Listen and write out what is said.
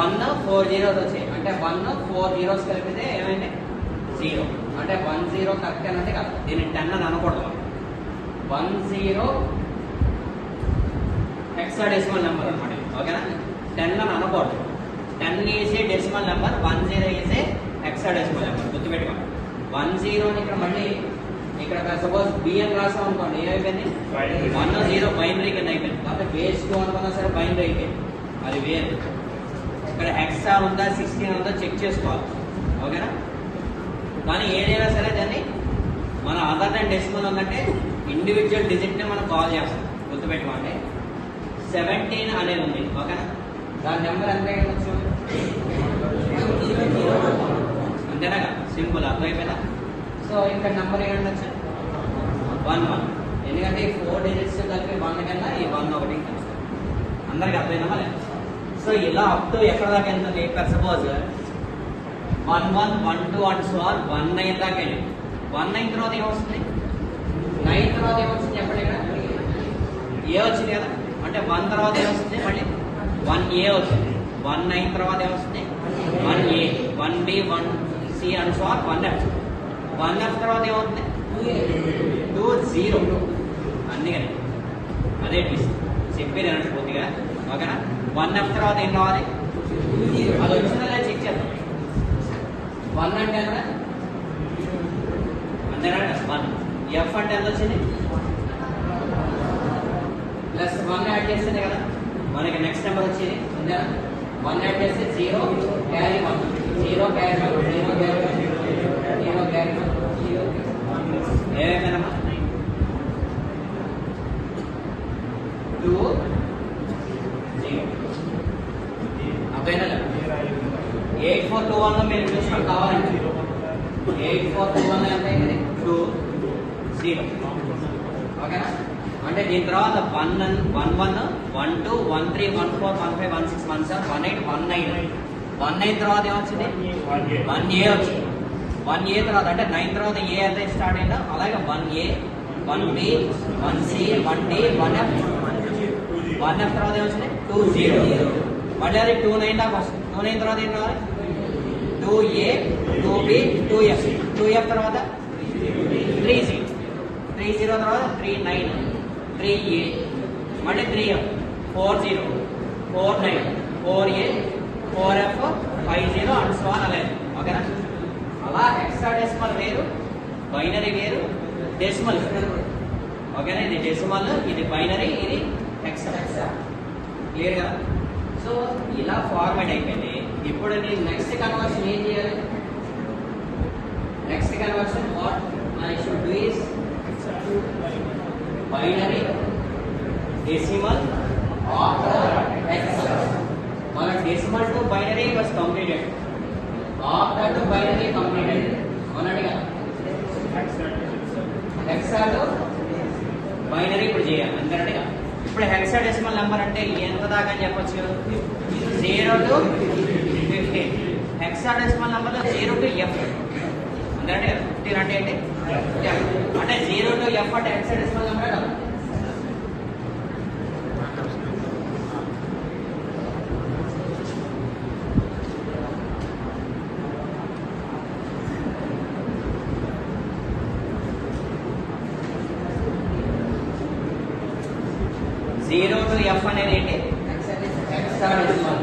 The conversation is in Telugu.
1 4 zeros వచ్చాయి అంటే 1 4 zeros కలిపితే ఏమైంది 0 అంటే 1 0 కరెక్ట్ అంటే కాదు దీన్ని 10 అని అనకూడదు 1 0 హెక్సాడెసిమల్ నెంబర్ అనమాట ఓకేనా 10 అని అనకూడదు 10 is a decimal number 1 0 is a hexadecimal number గుర్తుపెట్టుకోండి 1 0 అని ఇక్కడ మళ్ళీ ఇక్కడ సపోజ్ బిఎన్ రాసాం అనుకోండి ఏమైపోయింది 1 0 బైనరీ కింద అయిపోయింది కాబట్టి బేస్ 2 అనుకున్నా సరే బైనరీ అయిపోయింది అది వేరు ఇక్కడ హెక్సా ఉందా 16 ఉందా చెక్ చేసుకోవాలి ఓకేనా కానీ ఏదైనా సరే దాన్ని మన అదర్ దాన్ డెసిమల్ ఉందంటే ఇండివిజువల్ డిజిట్ని మనం కాల్ చేస్తాం గుర్తుపెట్టుకోండి 17 అనేది ఉంది ఓకేనా దాని నెంబర్ ఎంత అయ్యొచ్చు అంతేనా సింపుల్ అర్థమైపోయిందా సో ఇక్కడ నెంబర్ ఏముండొచ్చు 1 1 ఎందుకంటే ఈ 4 డిజిట్స్ కలిపి 1 కన్నా ఈ 1 ఒకటి కలుస్తాం అందరికి అర్థమైందా లేదా సో ఇలా అప్ టు ఎక్కడ దాకా వెళ్తుంది for suppose 1 1 1 2 and so on 1 9 దాకా వెళ్ళి 1 9 తర్వాత ఏమొస్తుంది 9 తర్వాత ఏమొస్తుంది చెప్పండి ఇక్కడ ఏ వచ్చింది కదా అంటే 1 తర్వాత ఏమొస్తుంది మళ్ళీ 1 ఏ వస్తుంది 1 9 తర్వాత ఏమొస్తుంది 1 A 1 B 1 C and so on 1 F 1 F తర్వాత ఏమవుతుంది 2 0 అందుకని అదే పీస్ చెప్పేది అన్నట్టు పూర్తిగా ఓకేనా 1 ఎఫ్ తర్వాత ఏం కావాలి అది వచ్చిందా లేదా చెక్ చేద్దాం 1 అంటే ఎంత అంతేనా 1 ఎఫ్ అంటే ఎంత వచ్చింది ప్లస్ 1 యాడ్ చేస్తేనే కదా మనకి నెక్స్ట్ నెంబర్ వచ్చేది అంతేనా 1 యాడ్ చేస్తే 0 క్యారీ 1 0 క్యారీ 1 0 క్యారీ 1 0 క్యారీ 1 ఏమైనా 2 0 అర్థమైనా 8421 లో మీరు చూసిన కావాలంటే 8421 అంటే ఏంటి 2 0 ఓకేనా అంటే దీని తర్వాత 1 1 1 1 2 1 3 1 4 1 5 1 6 1 7 1 8 1 9 1 9 తర్వాత ఏమొచ్చింది 1 ఏ వచ్చింది 1 ఏ తర్వాత అంటే 9 తర్వాత ఏ అయితే స్టార్ట్ అయిందో అలాగే 1 A 1 B 1 C 1 D 1 F 1 F తర్వాత ఏమొచ్చింది 2 0 మళ్ళీ అది 2 9 దాకా వస్తుంది 2 9 తర్వాత ఏం రావాలి 2 ఏ 2 బి 2 ఎఫ్ 2 ఎఫ్ తర్వాత 3 సి 3 0 తర్వాత 3 9 3 ఏ మళ్ళీ 3 F 4 0 4 9 4 A 4 F 5 0 and so on అలాగే ఓకేనా అలా హెక్సాడెసిమల్ వేరు బైనరీ వేరు డెసిమల్ ఓకేనా ఇది డెసిమల్ ఇది బైనరీ ఇది హెక్సా క్లియర్ కదా సో ఇలా ఫార్మాట్ అయిపోయింది ఇప్పుడు నేను నెక్స్ట్ కన్వర్షన్ ఏం చేయాలి next conversion what I should do is binary decimal after hexa మన decimal to binary was completed after to binary completed అవునండి కదా హెక్సా టు బైనరీ ఇప్పుడు చేయాలి అంతేనండి కదా ఇప్పుడు హెక్సాడెసిమల్ నెంబర్ అంటే ఎంత దాకా అని చెప్పొచ్చు 0 to 15 హెక్సాడెసిమల్ నెంబర్లో 0 to ఎఫ్ అంతేనండి కదా 15 అంటే ఏంటి అంటే 0 to ఎఫ్ అంటే హెక్సాడెసిమల్ నెంబర్ కదా జీరో టు ఎఫ్ అనేది ఏంటి హెక్సాడెసిమల్